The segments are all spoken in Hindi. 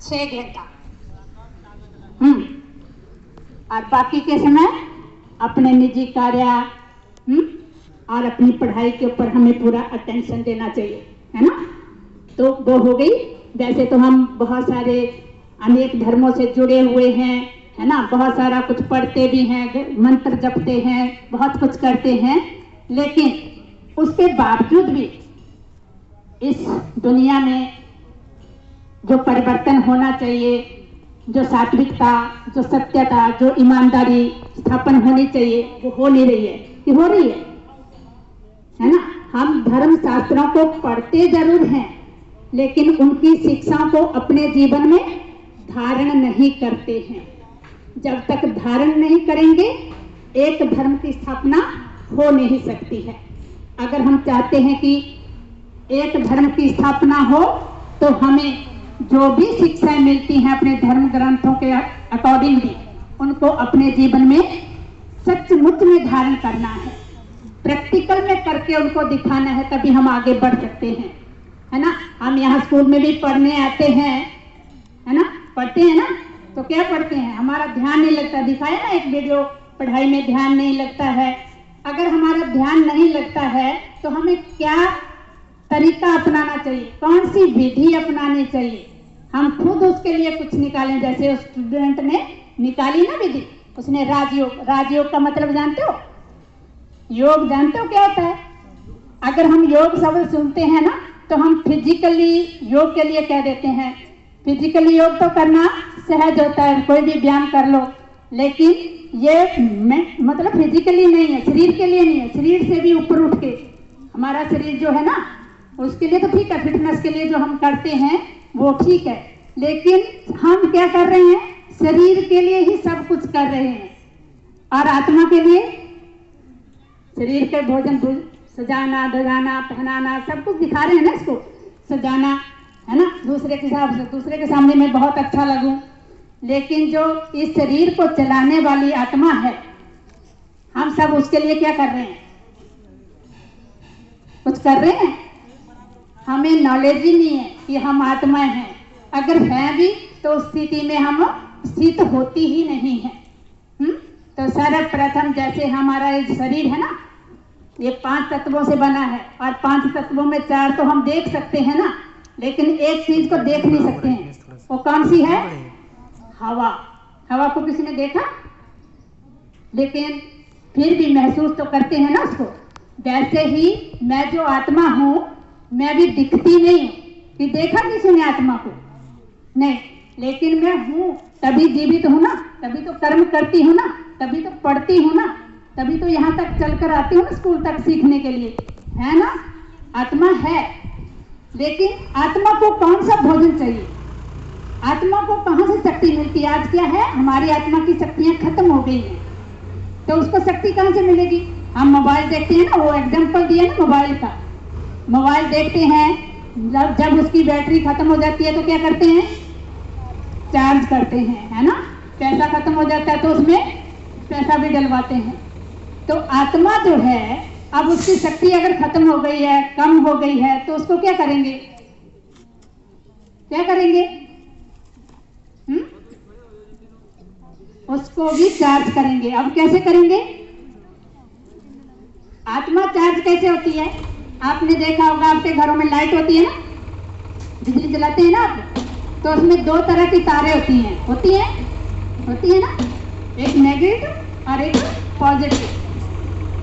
6 घंटा। और बाकी के समय अपने निजी कार्य और अपनी पढ़ाई के ऊपर हमें पूरा अटेंशन देना चाहिए, है ना। तो वो हो गई। वैसे तो हम बहुत सारे अनेक धर्मों से जुड़े हुए हैं, है ना, बहुत सारा कुछ पढ़ते भी हैं, मंत्र जपते हैं, बहुत कुछ करते हैं, लेकिन उसके बावजूद भी इस दुनिया में जो परिवर्तन होना चाहिए, जो सात्विकता, जो सत्यता, जो ईमानदारी स्थापन होनी चाहिए, वो हो नहीं रही है। कि हो रही है ना। हम धर्म शास्त्रों को पढ़ते जरूर हैं, लेकिन उनकी शिक्षाओं को अपने जीवन में धारण नहीं करते हैं। जब तक धारण नहीं करेंगे, एक धर्म की स्थापना हो नहीं सकती है। अगर हम चाहते हैं कि एक धर्म की स्थापना हो, तो हमें जो भी शिक्षाएं मिलती हैं अपने धर्म ग्रंथों के अकॉर्डिंगली, उनको अपने जीवन में सचमुच में धारण करना है, प्रैक्टिकल में करके उनको दिखाना है, तभी हम आगे बढ़ सकते हैं, है ना। हम यहाँ स्कूल में भी पढ़ने आते हैं, है ना, पढ़ते हैं ना, तो क्या पढ़ते हैं, हमारा ध्यान नहीं लगता। दिखाया ना एक वीडियो, पढ़ाई में ध्यान नहीं लगता है। अगर हमारा ध्यान नहीं लगता है तो हमें क्या तरीका अपनाना चाहिए, कौन सी विधि अपनानी चाहिए, हम खुद उसके लिए कुछ निकालें। जैसे उस स्टूडेंट ने निकाली ना विधि, उसने राजयोग। राजयोग का मतलब जानते हो? योग जानते हो क्या होता है? अगर हम योग शब्द सुनते हैं ना, तो हम फिजिकली योग के लिए कह देते हैं। फिजिकली योग तो करना सहज होता है, कोई भी व्यायाम कर लो, लेकिन ये मतलब फिजिकली नहीं है, शरीर के लिए नहीं है। शरीर से भी ऊपर उठ के हमारा शरीर जो है ना, उसके लिए तो ठीक है, फिटनेस के लिए जो हम करते हैं वो ठीक है, लेकिन हम क्या कर रहे हैं, शरीर के लिए ही सब कुछ कर रहे हैं। और आत्मा के लिए शरीर के भोजन सजाना, धजाना, पहनाना, सब कुछ दिखा रहे हैं ना, इसको सजाना, है ना, दूसरे के हिसाब से, दूसरे के सामने मैं बहुत अच्छा लगूं। लेकिन जो इस शरीर को चलाने वाली आत्मा है, हम सब उसके लिए क्या कर रहे हैं, कुछ कर रहे हैं? हमें नॉलेज ही नहीं है कि हम आत्माएं हैं। अगर हैं भी तो उस स्थिति में हम स्थित होती ही नहीं है। तो सर्वप्रथम जैसे हमारा ये शरीर है ना, ये 5 तत्वों से बना है, और 5 तत्वों में 4 तो हम देख सकते हैं ना, लेकिन एक चीज को देख नहीं सकते हैं। वो कौन सी है? हवा। हवा को किसी ने देखा? लेकिन फिर भी महसूस तो करते हैं ना उसको। वैसे ही मैं जो आत्मा हूं, मैं भी दिखती नहीं हूं कि देखा किसी ने आत्मा को, नहीं, लेकिन मैं हूं, तभी जीवित हूं ना, तभी तो कर्म करती हूं ना, तभी तो पढ़ती हूं ना, तभी तो यहाँ तक चलकर आती हूँ ना स्कूल तक सीखने के लिए, है ना। आत्मा है, लेकिन आत्मा को कौन सा भोजन चाहिए, आत्मा को कहाँ से शक्ति मिलती है? आज क्या है, हमारी आत्मा की शक्तियां खत्म हो गई हैं, तो उसको शक्ति कहाँ से मिलेगी? हम मोबाइल देखते हैं ना, वो एग्जाम्पल दिया ना मोबाइल का। मोबाइल देखते हैं, जब उसकी बैटरी खत्म हो जाती है तो क्या करते हैं? चार्ज करते हैं, है ना। पैसा खत्म हो जाता है तो उसमें पैसा भी डलवाते हैं। तो आत्मा जो है, अब उसकी शक्ति अगर खत्म हो गई है, कम हो गई है, तो उसको क्या करेंगे, क्या करेंगे? उसको भी चार्ज करेंगे। अब कैसे करेंगे? आत्मा चार्ज कैसे होती है? आपने देखा होगा, आपके घरों में लाइट होती है ना, बिजली जलाते हैं ना आप, तो उसमें 2 तरह की तारें होती हैं, होती है ना, एक नेगेटिव और एक पॉजिटिव।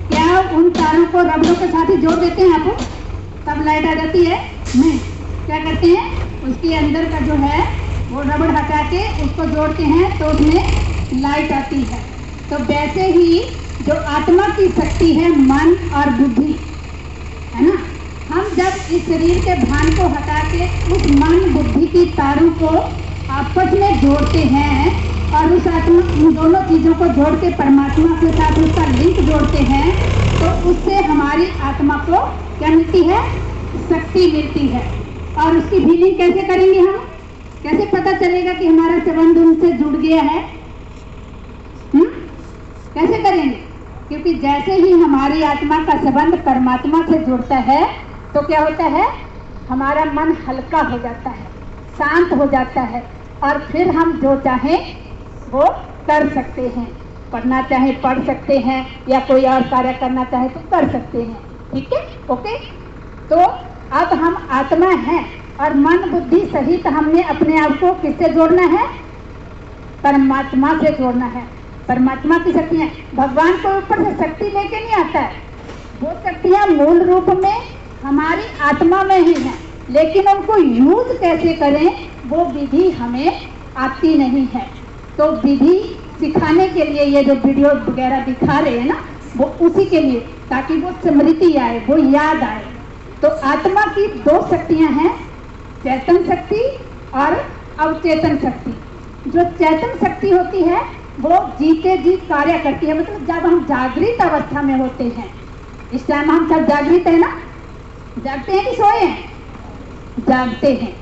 क्या उन तारों को रबड़ों के साथ ही जोड़ देते हैं आप, तब लाइट आ जाती है? नहीं, क्या करते हैं, उसके अंदर का जो है वो रबड़ हटा के उसको जोड़ते हैं, तो उसमें लाइट आती है। तो वैसे ही जो आत्मा की शक्ति है, मन और बुद्धि, है ना, हम जब इस शरीर के भान को हटा के उस मन बुद्धि की तारों को आपस में जोड़ते हैं, और उस आत्मा, उन दोनों चीजों को जोड़ के परमात्मा के साथ उसका लिंक जोड़ते हैं, तो उससे हमारी आत्मा को क्या मिलती है? शक्ति मिलती है। और उसकी फीलिंग कैसे करेंगे हम? कैसे पता चलेगा कि हमारा संबंध उनसे जुड़ गया है? कैसे करेंगे? क्योंकि जैसे ही हमारी आत्मा का संबंध परमात्मा से जुड़ता है, तो क्या होता है, हमारा मन हल्का हो जाता है, शांत हो जाता है, और फिर हम जो चाहें वो कर सकते हैं। पढ़ना चाहे पढ़ सकते हैं या कोई और कार्य करना चाहे तो कर सकते हैं। ठीक है, ओके। तो अब हम आत्मा हैं और मन बुद्धि सहित हमने अपने आप को किससे जोड़ना है? परमात्मा से जोड़ना है। परमात्मा की शक्तियाँ, भगवान को ऊपर से शक्ति लेके नहीं आता है, वो शक्तियाँ मूल रूप में हमारी आत्मा में ही हैं, लेकिन उनको यूज कैसे करें वो विधि हमें आती नहीं है। तो विधि सिखाने के लिए ये जो वीडियो वगैरह दिखा रहे हैं ना, वो उसी के लिए, ताकि वो स्मृति आए, वो याद आए। तो आत्मा की दो शक्तियां हैं, चेतन शक्ति और अवचेतन शक्ति। जो चेतन शक्ति होती है वो जीते जी कार्य करती है, मतलब जब हम जागृत अवस्था में होते हैं, इस टाइम हम सब जागृत है ना, जागते हैं कि सोए हैं? जागते हैं।